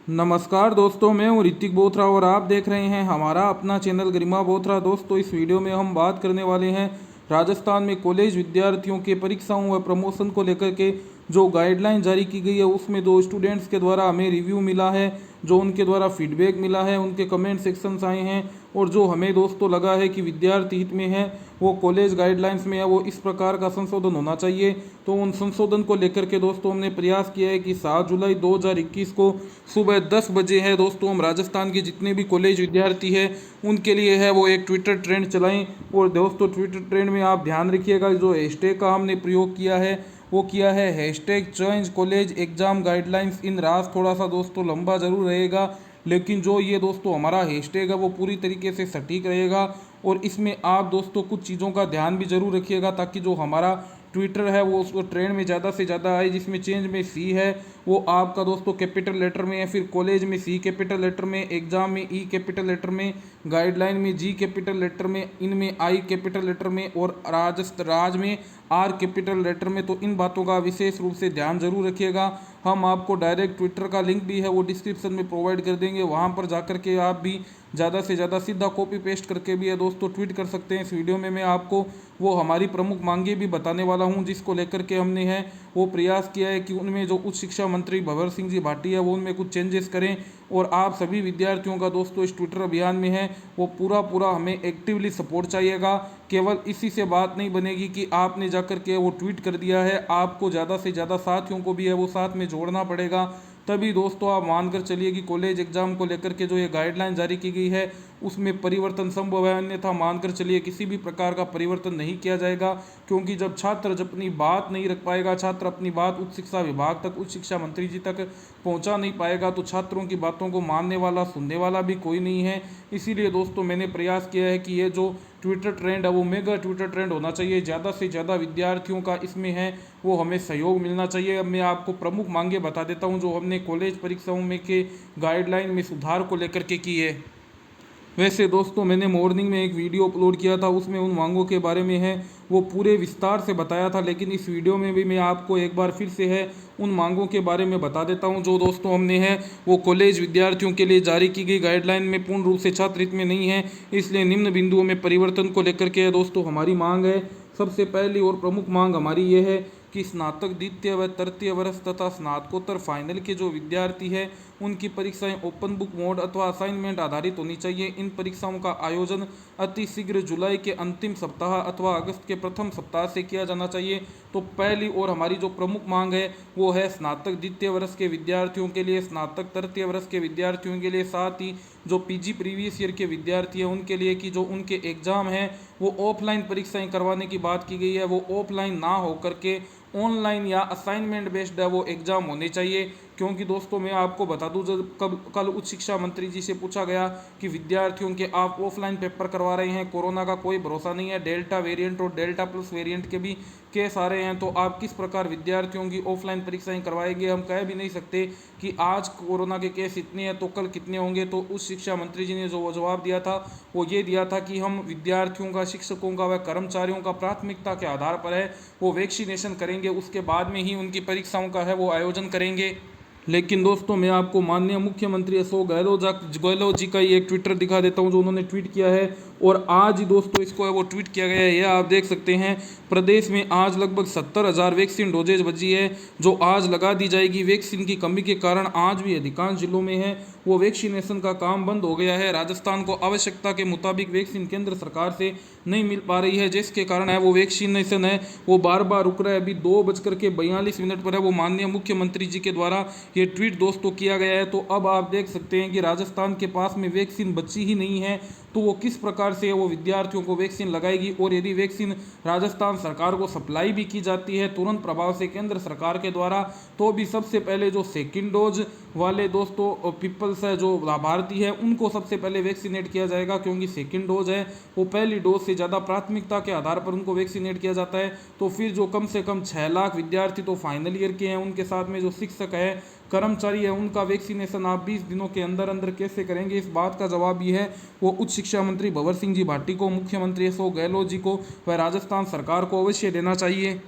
नमस्कार दोस्तों, मैं हूँ ऋतिक बोथरा और आप देख रहे हैं हमारा अपना चैनल गरिमा बोथरा। दोस्तों, इस वीडियो में हम बात करने वाले हैं राजस्थान में कॉलेज विद्यार्थियों के परीक्षाओं व प्रमोशन को लेकर के जो गाइडलाइन जारी की गई है, उसमें जो स्टूडेंट्स के द्वारा हमें रिव्यू मिला है, जो उनके द्वारा फीडबैक मिला है, उनके कमेंट सेक्शंस आए हैं और जो हमें दोस्तों लगा है कि विद्यार्थी हित में है, वो कॉलेज गाइडलाइंस में है, वो इस प्रकार का संशोधन होना चाहिए। तो उन संशोधन को लेकर के दोस्तों हमने प्रयास किया है कि 7 जुलाई 2021 को सुबह 10 बजे है दोस्तों, हम राजस्थान के जितने भी कॉलेज विद्यार्थी हैं उनके लिए है वो एक ट्विटर ट्रेंड चलाएं। और दोस्तों, ट्विटर ट्रेंड में आप ध्यान रखिएगा, जो हैशटैग का हमने प्रयोग किया है वो किया है hashtag change college exam guidelines in राज। थोड़ा सा दोस्तों लंबा जरूर रहेगा, लेकिन जो ये दोस्तों हमारा हैशटैग है वो पूरी तरीके से सटीक रहेगा। और इसमें आप दोस्तों कुछ चीज़ों का ध्यान भी जरूर रखिएगा, ताकि जो हमारा ट्विटर है वो उसको ट्रेंड में ज़्यादा से ज़्यादा आए। जिसमें चेंज में सी है वो आपका दोस्तों कैपिटल लेटर में है, फिर कॉलेज में सी कैपिटल लेटर में, एग्जाम में ई कैपिटल लेटर में, गाइडलाइन में जी कैपिटल लेटर में, इनमें आई कैपिटल लेटर में और राज में आर कैपिटल लेटर में। तो इन बातों का विशेष रूप से ध्यान जरूर रखिएगा। हम आपको डायरेक्ट ट्विटर का लिंक भी है वो डिस्क्रिप्शन में प्रोवाइड कर देंगे, वहाँ पर जाकर के आप भी ज़्यादा से ज़्यादा सीधा कॉपी पेस्ट करके भी है दोस्तों ट्वीट कर सकते हैं। इस वीडियो में मैं आपको वो हमारी प्रमुख मांगे भी बताने वाला हूं, जिसको लेकर के हमने है वो प्रयास किया है कि उनमें जो उच्च शिक्षा मंत्री भंवर सिंह जी भाटी है वो उनमें कुछ चेंजेस करें। और आप सभी विद्यार्थियों का दोस्तों इस ट्विटर अभियान में है वो पूरा हमें एक्टिवली सपोर्ट चाहिएगा। केवल इसी से बात नहीं बनेगी कि आपने जाकर के वो ट्वीट कर दिया है, आपको ज़्यादा से ज़्यादा साथियों को भी है वो साथ में जोड़ना पड़ेगा। तभी दोस्तों आप मानकर चलिए कि कॉलेज एग्जाम को लेकर के जो ये गाइडलाइन जारी की गई है उसमें परिवर्तन संभव है, अन्यथा मानकर चलिए किसी भी प्रकार का परिवर्तन नहीं किया जाएगा। क्योंकि जब छात्र जब अपनी बात नहीं रख पाएगा, छात्र अपनी बात उच्च शिक्षा विभाग तक, उच्च शिक्षा मंत्री जी तक पहुंचा नहीं पाएगा, तो छात्रों की बातों को मानने वाला सुनने वाला भी कोई नहीं है। इसीलिए दोस्तों मैंने प्रयास किया है कि ये जो ट्विटर ट्रेंड है वो मेगा ट्विटर ट्रेंड होना चाहिए, ज़्यादा से ज़्यादा विद्यार्थियों का इसमें है वो हमें सहयोग मिलना चाहिए। अब मैं आपको प्रमुख मांगे बता देता हूँ जो हमने कॉलेज परीक्षाओं में के गाइडलाइन में सुधार को लेकर के की है। वैसे दोस्तों मैंने मॉर्निंग में एक वीडियो अपलोड किया था, उसमें उन मांगों के बारे में है वो पूरे विस्तार से बताया था, लेकिन इस वीडियो में भी मैं आपको एक बार फिर से है उन मांगों के बारे में बता देता हूं जो दोस्तों हमने है वो कॉलेज विद्यार्थियों के लिए जारी की गई गाइडलाइन में पूर्ण रूप से छात्र हित में नहीं है, इसलिए निम्न बिंदुओं में परिवर्तन को लेकर के दोस्तों हमारी मांग है। सबसे पहली और प्रमुख मांग हमारी ये है कि स्नातक द्वितीय व तृतीय वर्ष तथा स्नातकोत्तर फाइनल के जो विद्यार्थी है उनकी परीक्षाएं ओपन बुक मोड अथवा असाइनमेंट आधारित होनी चाहिए। इन परीक्षाओं का आयोजन अति शीघ्र जुलाई के अंतिम सप्ताह अथवा अगस्त के प्रथम सप्ताह से किया जाना चाहिए। तो पहली और हमारी जो प्रमुख मांग है वो है स्नातक द्वितीय वर्ष के विद्यार्थियों के लिए, स्नातक तृतीय वर्ष के विद्यार्थियों के लिए, साथ ही जो पीजी प्रीवियस ईयर के विद्यार्थी हैं उनके लिए कि जो उनके एग्ज़ाम हैं वो ऑफलाइन परीक्षाएं करवाने की बात की गई है, वो ऑफलाइन ना होकर के ऑनलाइन या असाइनमेंट बेस्ड है वो एग्ज़ाम होने चाहिए। क्योंकि दोस्तों मैं आपको बता दूं, जब कल उच्च शिक्षा मंत्री जी से पूछा गया कि विद्यार्थियों के आप ऑफलाइन पेपर करवा रहे हैं, कोरोना का कोई भरोसा नहीं है, डेल्टा वेरिएंट और डेल्टा प्लस वेरिएंट के भी केस आ रहे हैं, तो आप किस प्रकार विद्यार्थियों की ऑफलाइन परीक्षाएं करवाएंगे। हम कह भी नहीं सकते कि आज कोरोना के केस इतने हैं तो कल कितने होंगे। तो उच्च शिक्षा मंत्री जी ने जो जवाब दिया था वो ये दिया था कि हम विद्यार्थियों का, शिक्षकों का व कर्मचारियों का प्राथमिकता के आधार पर है वो वैक्सीनेशन करेंगे, उसके बाद में ही उनकी परीक्षाओं का है वो आयोजन करेंगे। लेकिन दोस्तों मैं आपको माननीय मुख्यमंत्री अशोक गहलोत जी का ही एक ट्विटर दिखा देता हूं जो उन्होंने ट्वीट किया है, और आज ही दोस्तों इसको है वो ट्वीट किया गया है। यह आप देख सकते हैं, प्रदेश में आज लगभग 70,000 वैक्सीन डोजेज बची है जो आज लगा दी जाएगी। वैक्सीन की कमी के कारण आज भी अधिकांश जिलों में है वो वैक्सीनेशन का काम बंद हो गया है। राजस्थान को आवश्यकता के मुताबिक वैक्सीन केंद्र सरकार से नहीं मिल पा रही है, जिसके कारण है वो वैक्सीनेशन है वो बार बार रुक रहा है। अभी 2:42 पर है वो माननीय मुख्यमंत्री जी के द्वारा ये ट्वीट दोस्तों किया गया है। तो अब आप देख सकते हैं कि राजस्थान के पास में वैक्सीन बची ही नहीं है, तो वो किस प्रकार से वो विद्यार्थियों को वैक्सीन लगाएगी। और यदि वैक्सीन राजस्थान सरकार को सप्लाई भी की जाती है तुरंत प्रभाव से केंद्र सरकार के द्वारा, तो भी सबसे पहले जो सेकंड डोज वाले दोस्तों पीपल्स है, जो लाभार्थी है, उनको सबसे पहले वैक्सीनेट किया जाएगा। क्योंकि सेकंड डोज है वो पहली डोज से ज़्यादा प्राथमिकता के आधार पर उनको वैक्सीनेट किया जाता है। तो फिर जो कम से कम 6 लाख विद्यार्थी तो फाइनल ईयर के हैं, उनके साथ में जो शिक्षक है, कर्मचारी है, उनका वैक्सीनेशन आप 20 दिनों के अंदर अंदर कैसे करेंगे। इस बात का जवाब ये है वो उच्च शिक्षा मंत्री भंवर सिंह जी भाटी को, मुख्यमंत्री अशोक गहलोत जी को व राजस्थान सरकार को अवश्य देना चाहिए।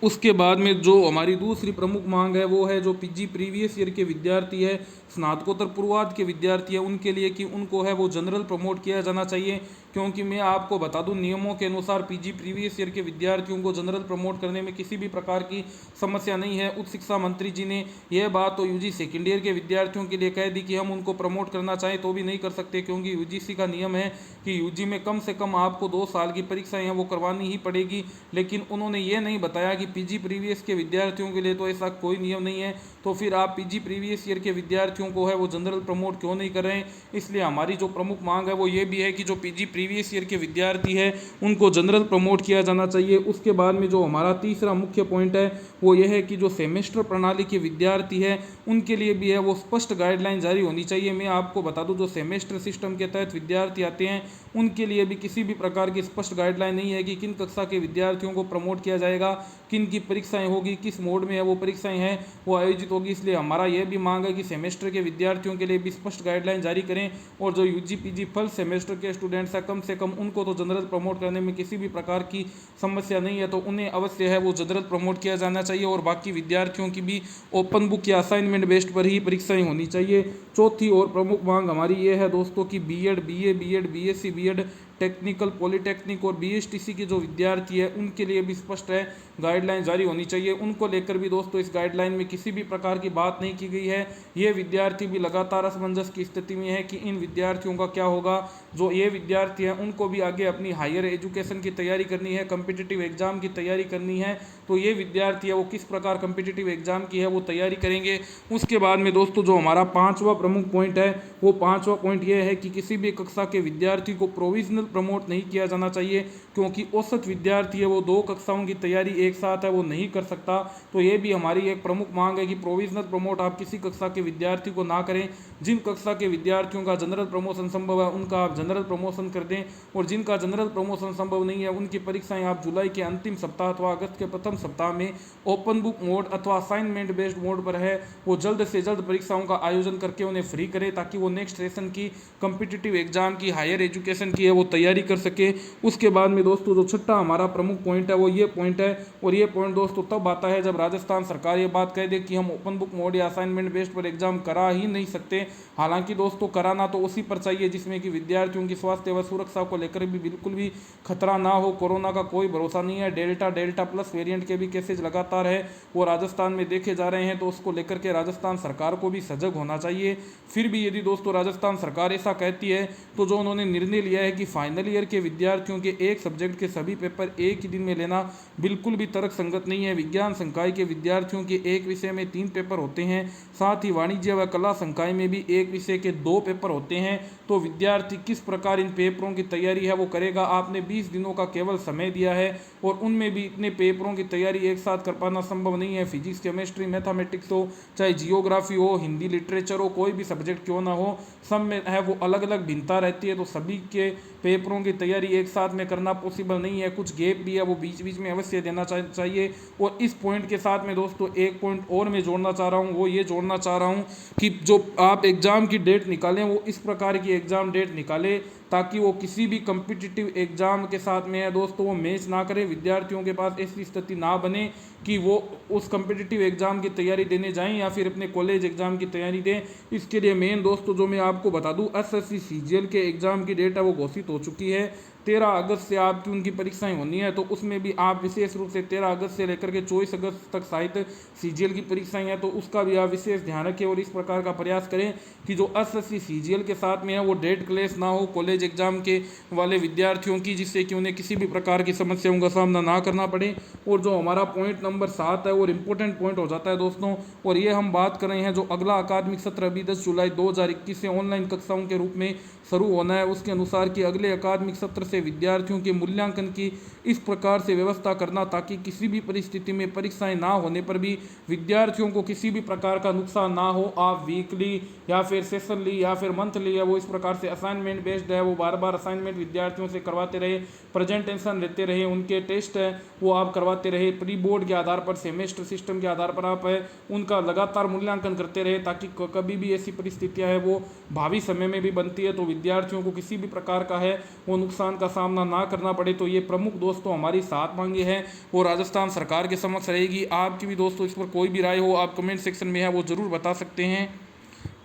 उसके बाद में जो हमारी दूसरी प्रमुख मांग है वो है जो पीजी प्रीवियस ईयर के विद्यार्थी है, स्नातकोत्तर पूर्वार्ध के विद्यार्थी है, उनके लिए कि उनको है वो जनरल प्रमोट किया जाना चाहिए। क्योंकि मैं आपको बता दूं नियमों के अनुसार पीजी प्रीवियस ईयर के विद्यार्थियों को जनरल प्रमोट करने में किसी भी प्रकार की समस्या नहीं है। उच्च शिक्षा मंत्री जी ने यह बात तो यूजी सेकेंड ईयर के विद्यार्थियों के लिए कह दी कि हम उनको प्रमोट करना चाहें तो भी नहीं कर सकते, क्योंकि यूजीसी का नियम है कि यूजी में कम से कम आपको 2 साल की परीक्षाएं हैं वो करवानी ही पड़ेगी। लेकिन उन्होंने ये नहीं बताया कि पीजी प्रीवियस के विद्यार्थियों के लिए तो ऐसा कोई नियम नहीं है, तो फिर आप पीजी प्रीवियस ईयर के विद्यार्थियों को है वो जनरल प्रमोट क्यों नहीं कर रहे हैं। इसलिए हमारी जो प्रमुख मांग है वो ये भी है कि जो पीजी प्रीवियस ईयर के विद्यार्थी है उनको जनरल प्रमोट किया जाना चाहिए। उसके बाद में जो हमारा तीसरा मुख्य पॉइंट है वो ये है कि जो सेमेस्टर प्रणाली के विद्यार्थी है उनके लिए भी है वो स्पष्ट गाइडलाइन जारी होनी चाहिए। मैं आपको बता दूं जो सेमेस्टर सिस्टम के तहत विद्यार्थी आते हैं उनके लिए भी किसी भी प्रकार की स्पष्ट गाइडलाइन नहीं है कि किन कक्षा के विद्यार्थियों को प्रमोट किया जाएगा, किन की परीक्षाएं होगी, किस मोड में है वो परीक्षाएं हैं वो आयोजित होगी। इसलिए हमारा यह भी मांग है कि सेमेस्टर के विद्यार्थियों के लिए भी स्पष्ट गाइडलाइन जारी करें और जो यूजी पीजी फर्स्ट सेमेस्टर के स्टूडेंट्स हैं कम से कम उनको तो जनरल प्रमोट करने में किसी भी प्रकार की समस्या नहीं है, तो उन्हें अवश्य है वो जनरल प्रमोट किया जाना चाहिए और बाकी विद्यार्थियों की भी ओपन बुक या असाइनमेंट बेस्ड पर ही परीक्षाएं होनी चाहिए। चौथी और प्रमुख मांग हमारी ये है दोस्तों कि BEd, BA, BEd, BSc, BEd, technical, polytechnic और बीएसटीसी के जो विद्यार्थी है उनके लिए भी स्पष्ट है गाइडलाइन जारी होनी चाहिए। उनको लेकर भी दोस्तों इस गाइडलाइन में किसी भी प्रकार की बात नहीं की गई है। ये विद्यार्थी भी लगातार असमंजस की स्थिति में है कि इन विद्यार्थियों का क्या होगा। जो ये विद्यार्थी हैं उनको भी आगे अपनी हायर एजुकेशन की तैयारी करनी है, कम्पिटिटिव एग्जाम की तैयारी करनी है, तो ये विद्यार्थी है वो किस प्रकार कम्पिटिटिव एग्जाम की है वो तैयारी करेंगे। उसके बाद में दोस्तों जो हमारा पांचवा प्रमुख पॉइंट है वो पांचवा पॉइंट ये है कि किसी भी कक्षा के विद्यार्थी को प्रोविजनल प्रमोट नहीं किया जाना चाहिए, क्योंकि औसत विद्यार्थी है वो 2 कक्षाओं की तैयारी एक साथ है वो नहीं कर सकता। तो ये भी हमारी एक प्रमुख मांग है कि प्रोविजनल प्रमोट आप किसी कक्षा के विद्यार्थी को ना करें। जिन कक्षा के विद्यार्थियों का जनरल प्रमोशन संभव है उनका आप जनरल प्रमोशन कर दें और जिनका जनरल प्रमोशन संभव नहीं है उनकी परीक्षाएं आप जुलाई के अंतिम सप्ताह अथवा अगस्त के प्रथम सप्ताह में ओपन बुक मोड अथवा असाइनमेंट बेस्ड मोड पर है वो जल्द से जल्द परीक्षाओं का आयोजन करके उन्हें फ्री करें, ताकि वो नेक्स्ट सेशन की कम्पिटिटिव एग्जाम की हायर एजुकेशन की है वो तैयारी कर सके। उसके बाद में दोस्तों जो छठा हमारा प्रमुख पॉइंट है वो ये पॉइंट है, और ये पॉइंट दोस्तों तब आता है जब राजस्थान सरकार ये बात कह दे कि हम ओपन बुक मोड या असाइनमेंट बेस्ड पर एग्जाम करा ही नहीं सकते। हालांकि दोस्तों कराना तो उसी पर चाहिए जिसमें कि विद्यार्थियों की स्वास्थ्य व सुरक्षा को लेकर भी बिल्कुल भी खतरा ना हो। कोरोना का कोई भरोसा नहीं है, डेल्टा प्लस वेरिएंट के भी केसेज लगातार है वो राजस्थान में देखे जा रहे हैं, तो उसको लेकर के राजस्थान सरकार को भी सजग होना चाहिए। फिर भी यदि दोस्तों राजस्थान सरकार ऐसा कहती है तो जो उन्होंने निर्णय लिया है कि फाइनल ईयर के विद्यार्थियों के एक सब्जेक्ट के सभी पेपर एक ही दिन में लेना बिल्कुल भी तर्क संगत नहीं है। विज्ञान संकाय के विद्यार्थियों के एक विषय में 3 पेपर होते हैं, साथ ही वाणिज्य व कला संकाय में भी एक विषय के 2 पेपर होते हैं, तो विद्यार्थी किस प्रकार इन पेपरों की तैयारी है वो करेगा। आपने 20 दिनों का केवल समय दिया है और उनमें भी इतने पेपरों की तैयारी एक साथ कर पाना संभव नहीं है। फिजिक्स, केमिस्ट्री, मैथमेटिक्स हो, चाहे जियोग्राफी हो, हिंदी लिटरेचर हो, कोई भी सब्जेक्ट क्यों ना हो, सब में है वो अलग अलग भिन्नता रहती है, तो सभी के पेपरों की तैयारी एक साथ में करना पॉसिबल नहीं है। कुछ गैप भी है वो बीच बीच में अवश्य देना चाहिए। और इस पॉइंट के साथ में दोस्तों एक पॉइंट और मैं जोड़ना चाह रहा हूँ, वो ये जोड़ना चाह रहा हूँ कि जो आप एग्ज़ाम की डेट निकालें वो इस प्रकार की एग्ज़ाम डेट निकालें ताकि वो किसी भी कम्पिटिटिव एग्ज़ाम के साथ में है दोस्तों वो मैच ना करे। विद्यार्थियों के पास ऐसी स्थिति ना बने कि वो उस कम्पिटिटिव एग्ज़ाम की तैयारी देने जाएं या फिर अपने कॉलेज एग्ज़ाम की तैयारी दें। इसके लिए मेन दोस्तों जो मैं आपको बता दूं एसएससी सीजीएल के एग्ज़ाम की डेट है वो घोषित हो चुकी है। 13 अगस्त से आपकी उनकी परीक्षाएं होनी है, तो उसमें भी आप विशेष रूप से 13 अगस्त से लेकर के 24 अगस्त तक साहित्य सीजीएल की परीक्षाएं हैं, तो उसका भी आप विशेष ध्यान रखें और इस प्रकार का प्रयास करें कि जो एसएससी सीजीएल के साथ में है वो डेट क्लेश ना हो कॉलेज एग्जाम के वाले विद्यार्थियों की, जिससे कि उन्हें किसी भी प्रकार की समस्याओं का सामना ना करना पड़े। और जो हमारा पॉइंट नंबर 7 है और इम्पोर्टेंट पॉइंट हो जाता है दोस्तों, और ये हम बात कर रहे हैं जो अगला अकादमिक सत्र अभी 10 जुलाई 2021 से ऑनलाइन कक्षाओं के रूप में शुरू होना है, उसके अनुसार कि अगले अकादमिक सत्र से विद्यार्थियों के मूल्यांकन की इस प्रकार से व्यवस्था करना ताकि किसी भी परिस्थिति में परीक्षाएं ना होने पर भी विद्यार्थियों को किसी भी प्रकार का नुकसान ना हो। आप वीकली या फिर सेशनली या फिर मंथली है वो इस प्रकार से असाइनमेंट बेस्ड है वो बार बार असाइनमेंट विद्यार्थियों से करवाते रहे, प्रेजेंटेशन लेते रहे, उनके टेस्ट है वो आप करवाते रहे, प्री बोर्ड के आधार पर सेमेस्टर सिस्टम के आधार पर आप है उनका लगातार मूल्यांकन करते रहे, ताकि कभी भी ऐसी परिस्थितियाँ है वो भावी समय में भी बनती है तो विद्यार्थियों को किसी भी प्रकार का है वो नुकसान का सामना ना करना पड़े। तो ये प्रमुख दोस्तों हमारी 7 मांगे हैं वो राजस्थान सरकार के समक्ष रहेगी। आपकी भी दोस्तों इस पर कोई भी राय हो आप कमेंट सेक्शन में है वो ज़रूर बता सकते हैं।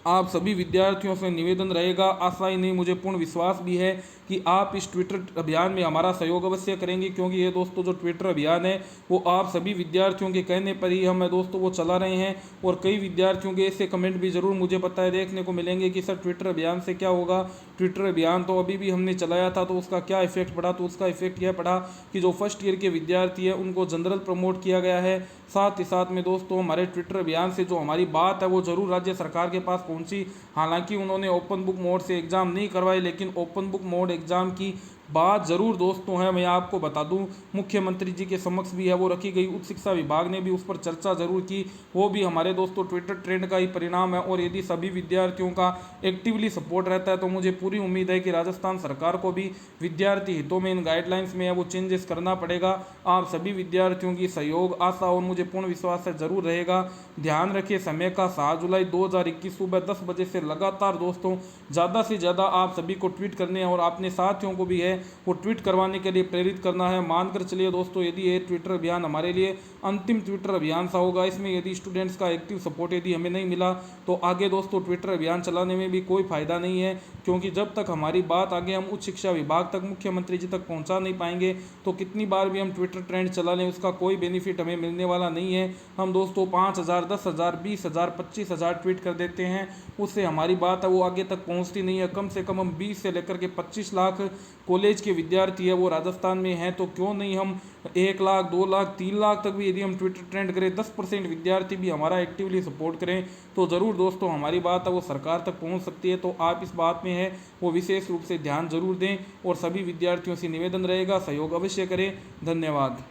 आप सभी विद्यार्थियों से निवेदन रहेगा, आशा ही नहीं मुझे पूर्ण विश्वास भी है कि आप इस ट्विटर अभियान में हमारा सहयोग अवश्य करेंगे, क्योंकि ये दोस्तों जो ट्विटर अभियान है वो आप सभी विद्यार्थियों के कहने पर ही हम दोस्तों वो चला रहे हैं। और कई विद्यार्थियों के ऐसे कमेंट भी ज़रूर मुझे पता है देखने को मिलेंगे कि सर ट्विटर अभियान से क्या होगा, ट्विटर अभियान तो अभी भी हमने चलाया था तो उसका क्या इफेक्ट पड़ा। तो उसका इफेक्ट यह पड़ा कि जो फर्स्ट ईयर के विद्यार्थी हैं उनको जनरल प्रमोट किया गया है। साथ ही साथ में दोस्तों हमारे ट्विटर अभियान से जो हमारी बात है वो ज़रूर राज्य सरकार के पास पहुंची। हालांकि उन्होंने ओपन बुक मोड से एग्ज़ाम नहीं करवाए, लेकिन ओपन बुक मोड एग्ज़ाम की बात ज़रूर दोस्तों है मैं आपको बता दूं मुख्यमंत्री जी के समक्ष भी है वो रखी गई। उच्च शिक्षा विभाग ने भी उस पर चर्चा ज़रूर की। वो भी हमारे दोस्तों ट्विटर ट्रेंड का ही परिणाम है। और यदि सभी विद्यार्थियों का एक्टिवली सपोर्ट रहता है तो मुझे पूरी उम्मीद है कि राजस्थान सरकार को भी विद्यार्थी हितों में इन गाइडलाइंस में है वो चेंजेस करना पड़ेगा। आप सभी विद्यार्थियों की सहयोग आशा और मुझे पूर्ण विश्वास है ज़रूर रहेगा। ध्यान रखिए समय का 7 जुलाई 2021 सुबह 10 बजे से लगातार दोस्तों ज़्यादा से ज़्यादा आप सभी को ट्वीट करने हैं और अपने साथियों को भी है वो ट्वीट करवाने के लिए प्रेरित करना है। मानकर चलिए दोस्तों यदि ये ट्विटर अभियान हमारे लिए अंतिम ट्विटर अभियान सा होगा, इसमें यदि स्टूडेंट्स का एक्टिव सपोर्ट यदि हमें नहीं मिला तो आगे दोस्तों ट्विटर अभियान चलाने में भी कोई फ़ायदा नहीं है। क्योंकि जब तक हमारी बात आगे हम उच्च शिक्षा विभाग तक मुख्यमंत्री जी तक पहुंचा नहीं पाएंगे तो कितनी बार भी हम ट्विटर ट्रेंड चला लें उसका कोई बेनिफिट हमें मिलने वाला नहीं है। हम दोस्तों 5,000 10,000 20,000 25,000 ट्वीट कर देते हैं, उससे हमारी बात है वो आगे तक पहुंचती नहीं है। कम से कम हम 20 से लेकर के 25 लाख कॉलेज के विद्यार्थी है वो राजस्थान में हैं, तो क्यों नहीं हम 1 लाख 2 लाख 3 लाख तक भी यदि हम ट्विटर ट्रेंड करें 10% विद्यार्थी भी हमारा एक्टिवली सपोर्ट करें तो ज़रूर दोस्तों हमारी बात है वो सरकार तक पहुंच सकती है। तो आप इस बात में है वो विशेष रूप से ध्यान जरूर दें और सभी विद्यार्थियों से निवेदन रहेगा सहयोग अवश्य करें। धन्यवाद।